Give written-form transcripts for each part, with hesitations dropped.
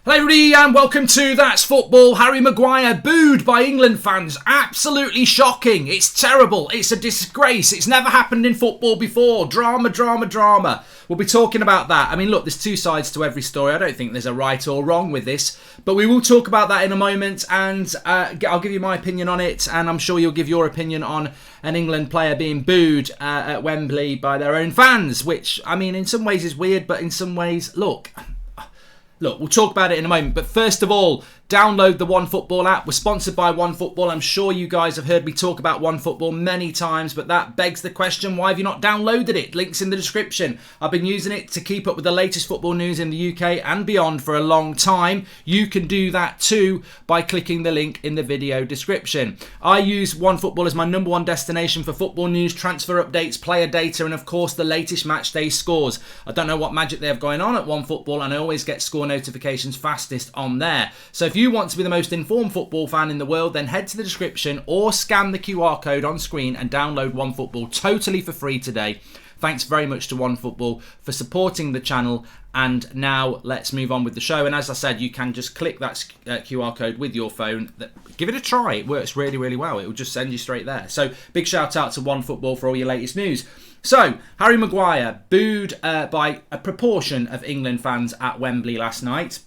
Hello everybody and welcome to That's Football. Harry Maguire booed by England fans. Absolutely shocking. It's terrible. It's a disgrace. It's never happened in football before. Drama, drama, drama. We'll be talking about that. I mean, look, there's two sides to every story. I don't think there's a right or wrong with this. But we will talk about that in a moment and I'll give you my opinion on it. And I'm sure you'll give your opinion on an England player being booed at Wembley by their own fans. Which, I mean, in some ways is weird, but in some ways, Look, we'll talk about it in a moment. But first of all, download the OneFootball app. We're sponsored by OneFootball. I'm sure you guys have heard me talk about OneFootball many times, but that begs the question, why have you not downloaded it? Links in the description. I've been using it to keep up with the latest football news in the UK and beyond for a long time. You can do that too by clicking the link in the video description. I use OneFootball as my number one destination for football news, transfer updates, player data, and of course the latest match day scores. I don't know what magic they have going on at OneFootball, and I always get score notifications fastest on there. So if you want to be the most informed football fan in the world, then head to the description or scan the QR code on screen and download OneFootball totally for free today. Thanks very much to OneFootball for supporting the channel. And now let's move on with the show. And as I said, you can just click that QR code with your phone. Give it a try. It works really, really well. It will just send you straight there. So big shout out to OneFootball for all your latest news. So, Harry Maguire booed by a proportion of England fans at Wembley last night.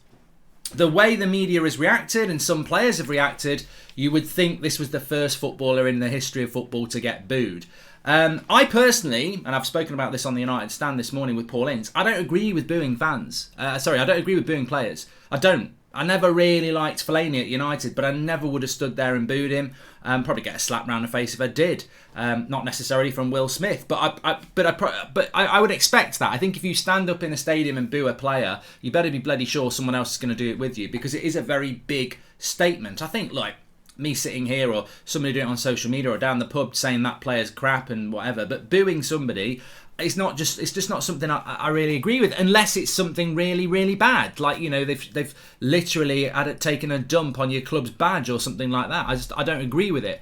The way the media has reacted and some players have reacted, you would think this was the first footballer in the history of football to get booed. I personally, and I've spoken about this on the United Stand this morning with Paul Ince, I don't agree with booing fans. I don't agree with booing players. I don't. I never really liked Fellaini at United, but I never would have stood there and booed him. Probably get a slap round the face if I did. Not necessarily from Will Smith, but I would expect that. I think if you stand up in a stadium and boo a player, you better be bloody sure someone else is going to do it with you, because it is a very big statement. I think, like, me sitting here or somebody doing it on social media or down the pub saying that player's crap and whatever, but booing somebody, it's just not something I really agree with, unless it's something really, really bad. Like, you know, they've literally taken a dump on your club's badge or something like that. I don't agree with it.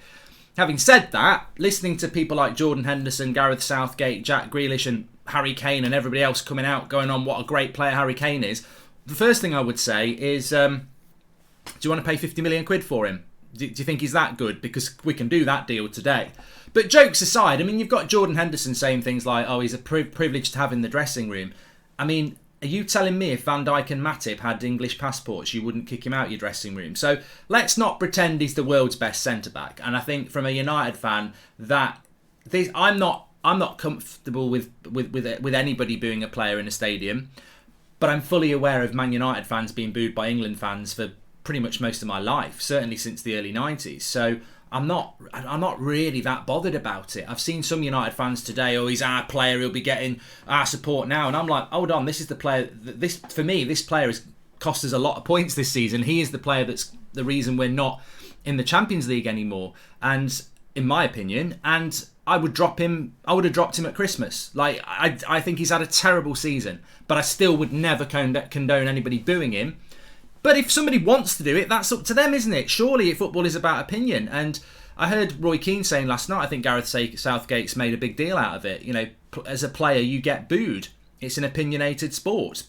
Having said that, listening to people like Jordan Henderson, Gareth Southgate, Jack Grealish and Harry Kane and everybody else coming out going on what a great player Harry Kane is, the first thing I would say is, do you want to pay 50 million quid for him? Do you think he's that good? Because we can do that deal today. But jokes aside, I mean, you've got Jordan Henderson saying things like, oh, he's a privilege to have in the dressing room. I mean, are you telling me if Van Dijk and Matip had English passports, you wouldn't kick him out your dressing room? So let's not pretend he's the world's best centre-back. And I think from a United fan, that I'm not comfortable with anybody booing a player in a stadium. But I'm fully aware of Man United fans being booed by England fans for pretty much most of my life, certainly since the early 90s. So I'm not really that bothered about it. I've seen some United fans today, oh, he's our player, he'll be getting our support now. And I'm like, hold on, this is the player, for me, this player has cost us a lot of points this season. He is the player that's the reason we're not in the Champions League anymore. And in my opinion, and I would have dropped him at Christmas. Like, I think he's had a terrible season, but I still would never condone anybody booing him. But if somebody wants to do it, that's up to them, isn't it? Surely football is about opinion. And I heard Roy Keane saying last night, I think Gareth Southgate's made a big deal out of it. You know, as a player, you get booed. It's an opinionated sport.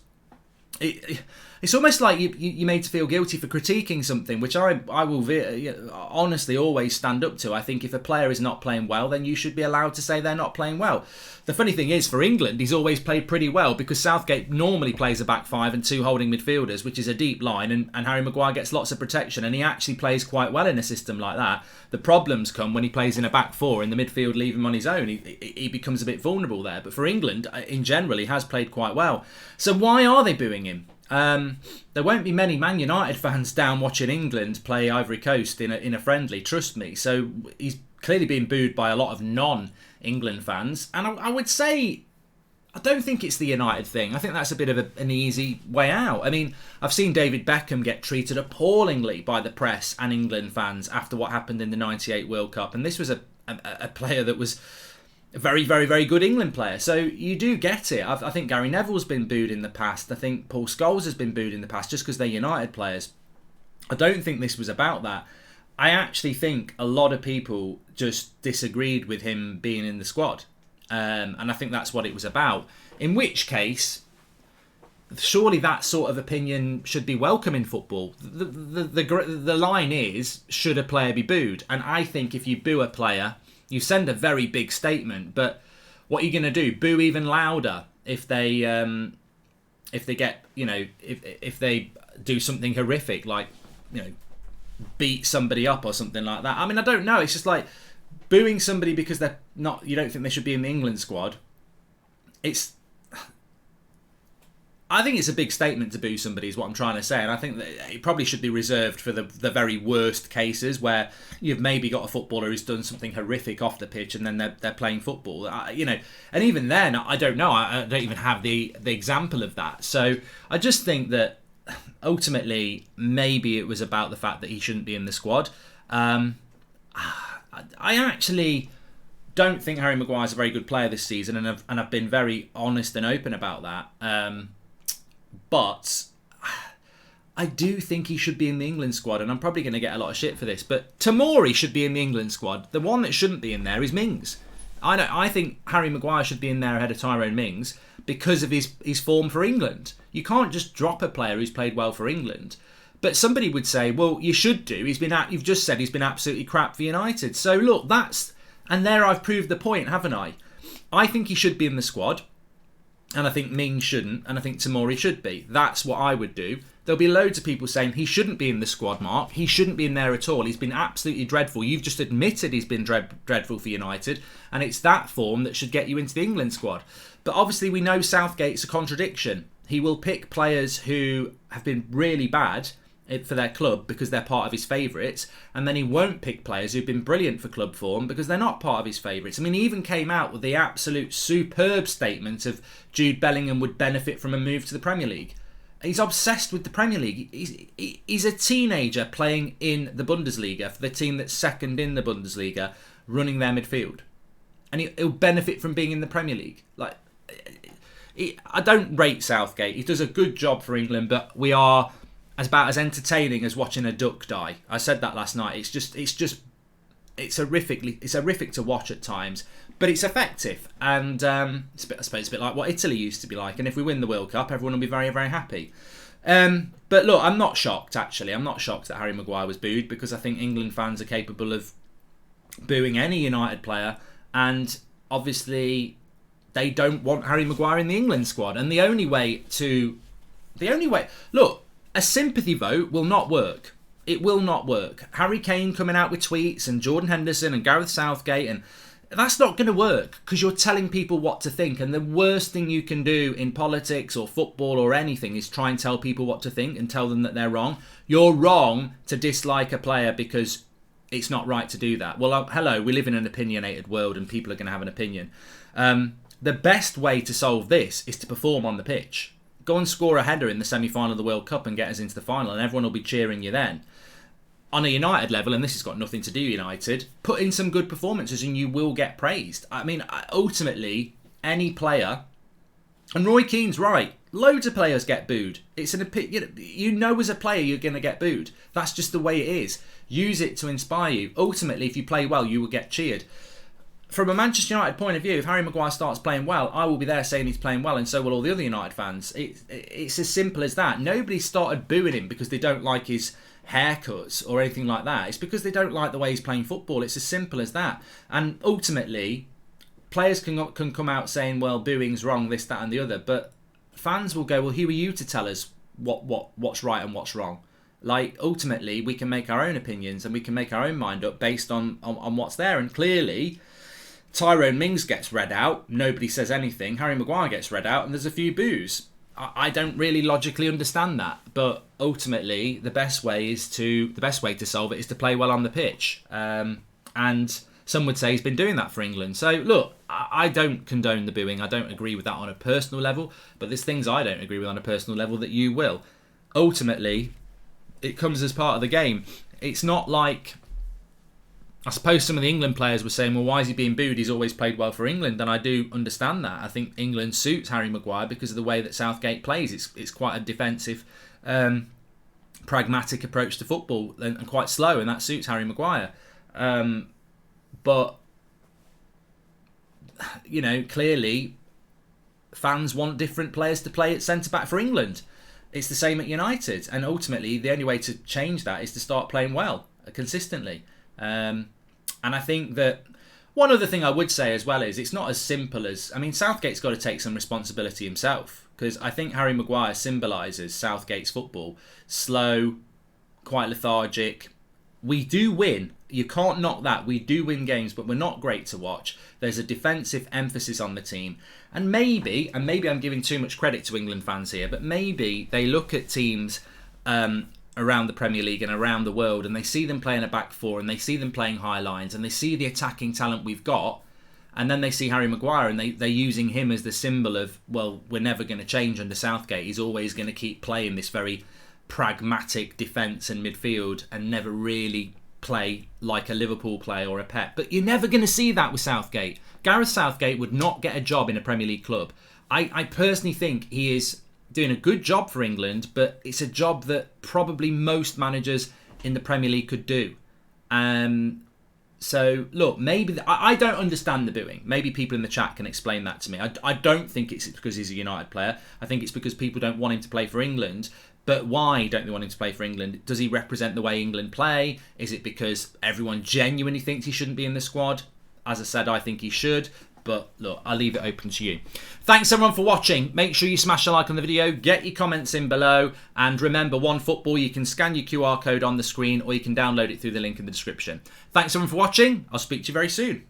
It's almost like you're made to feel guilty for critiquing something, which I will honestly always stand up to. I think if a player is not playing well, then you should be allowed to say they're not playing well. The funny thing is, for England, he's always played pretty well, because Southgate normally plays a back five and two holding midfielders, which is a deep line, and Harry Maguire gets lots of protection, and he actually plays quite well in a system like that. The problems come when he plays in a back four in the midfield, leave him on his own. He becomes a bit vulnerable there. But for England, in general, he has played quite well. So why are they booing him? There won't be many Man United fans down watching England play Ivory Coast in a friendly, trust me. So he's clearly been booed by a lot of non-England fans. And I would say, I don't think it's the United thing. I think that's a bit of an easy way out. I mean, I've seen David Beckham get treated appallingly by the press and England fans after what happened in the '98 World Cup. And this was a player that was a very, very, very good England player. So you do get it. I think Gary Neville's been booed in the past. I think Paul Scholes has been booed in the past just because they're United players. I don't think this was about that. I actually think a lot of people just disagreed with him being in the squad. And I think that's what it was about. In which case, surely that sort of opinion should be welcome in football. The line is, should a player be booed? And I think if you boo a player, you send a very big statement. But what are you going to do? Boo even louder if they get, if they do something horrific, like, beat somebody up or something like that. I mean, I don't know. It's just like booing somebody because they're not. You don't think they should be in the England squad. I think it's a big statement to boo somebody, is what I'm trying to say, and I think that it probably should be reserved for the very worst cases where you've maybe got a footballer who's done something horrific off the pitch and then they're playing football, and even then I don't know. I don't even have the example of that. So I just think that ultimately maybe it was about the fact that he shouldn't be in the squad. I actually don't think Harry Maguire is a very good player this season, and I've been very honest and open about that. But I do think he should be in the England squad, and I'm probably going to get a lot of shit for this, but Tomori should be in the England squad. The one that shouldn't be in there is Mings. I think Harry Maguire should be in there ahead of Tyrone Mings because of his form for England. You can't just drop a player who's played well for England. But somebody would say, well, you should do. You've just said he's been absolutely crap for United. So look, and there I've proved the point, haven't I? I think he should be in the squad. And I think Ming shouldn't, and I think Tomori should be. That's what I would do. There'll be loads of people saying he shouldn't be in the squad, Mark. He shouldn't be in there at all. He's been absolutely dreadful. You've just admitted he's been dreadful for United, and it's that form that should get you into the England squad. But obviously we know Southgate's a contradiction. He will pick players who have been really bad for their club because they're part of his favourites, and then he won't pick players who've been brilliant for club form because they're not part of his favourites. I mean, he even came out with the absolute superb statement of Jude Bellingham would benefit from a move to the Premier League. He's obsessed with the Premier League. He's a teenager playing in the Bundesliga for the team that's second in the Bundesliga, running their midfield, and he'll benefit from being in the Premier League. I don't rate Southgate. He does a good job for England, but we are about as entertaining as watching a duck die. I said that last night. It's horrific to watch at times, but it's effective, and I suppose it's a bit like what Italy used to be like. And if we win the World Cup, everyone will be very, very happy. But look, I'm not shocked. Actually, I'm not shocked that Harry Maguire was booed, because I think England fans are capable of booing any United player, and obviously they don't want Harry Maguire in the England squad. And the only way, look. A sympathy vote will not work. It will not work. Harry Kane coming out with tweets, and Jordan Henderson and Gareth Southgate, and that's not going to work, because you're telling people what to think. And the worst thing you can do in politics or football or anything is try and tell people what to think and tell them that they're wrong. You're wrong to dislike a player because it's not right to do that. Well, hello, we live in an opinionated world and people are going to have an opinion. The best way to solve this is to perform on the pitch. Go and score a header in the semi-final of the World Cup and get us into the final, and everyone will be cheering you then. On a United level, and this has got nothing to do with United, put in some good performances and you will get praised. I mean, ultimately, any player, and Roy Keane's right, loads of players get booed. It's as a player you're going to get booed. That's just the way it is. Use it to inspire you. Ultimately, if you play well, you will get cheered. From a Manchester United point of view, if Harry Maguire starts playing well, I will be there saying he's playing well, and so will all the other United fans. It's as simple as that. Nobody started booing him because they don't like his haircuts or anything like that. It's because they don't like the way he's playing football. It's as simple as that. And ultimately, players can come out saying, well, booing's wrong, this, that and the other, but fans will go, well, who are you to tell us what's right and what's wrong? Like, ultimately, we can make our own opinions and we can make our own mind up based on what's there. And clearly, Tyrone Mings gets read out, nobody says anything. Harry Maguire gets read out, and there's a few boos. I don't really logically understand that, but ultimately the best way to solve it is to play well on the pitch. And some would say he's been doing that for England. So look, I don't condone the booing. I don't agree with that on a personal level, but there's things I don't agree with on a personal level that you will. Ultimately, it comes as part of the game. It's not like, I suppose some of the England players were saying, well, why is he being booed? He's always played well for England. And I do understand that. I think England suits Harry Maguire because of the way that Southgate plays. It's quite a defensive, pragmatic approach to football and quite slow, and that suits Harry Maguire. But, clearly fans want different players to play at centre-back for England. It's the same at United. And ultimately, the only way to change that is to start playing well, consistently. And I think that one other thing I would say as well is it's not as simple as... I mean, Southgate's got to take some responsibility himself, because I think Harry Maguire symbolises Southgate's football. Slow, quite lethargic. We do win. You can't knock that. We do win games, but we're not great to watch. There's a defensive emphasis on the team. And maybe I'm giving too much credit to England fans here, but maybe they look at teams around the Premier League and around the world, and they see them playing a back four, and they see them playing high lines, and they see the attacking talent we've got, and then they see Harry Maguire, and they're using him as the symbol of, well, we're never going to change under Southgate. He's always going to keep playing this very pragmatic defence and midfield and never really play like a Liverpool player or a Pep. But you're never going to see that with Southgate. Gareth Southgate would not get a job in a Premier League club. I personally think he is doing a good job for England, but it's a job that probably most managers in the Premier League could do. So, look, maybe... I don't understand the booing. Maybe people in the chat can explain that to me. I don't think it's because he's a United player. I think it's because people don't want him to play for England. But why don't they want him to play for England? Does he represent the way England play? Is it because everyone genuinely thinks he shouldn't be in the squad? As I said, I think he should. But look, I'll leave it open to you. Thanks everyone for watching. Make sure you smash a like on the video. Get your comments in below. And remember, OneFootball, you can scan your QR code on the screen or you can download it through the link in the description. Thanks everyone for watching. I'll speak to you very soon.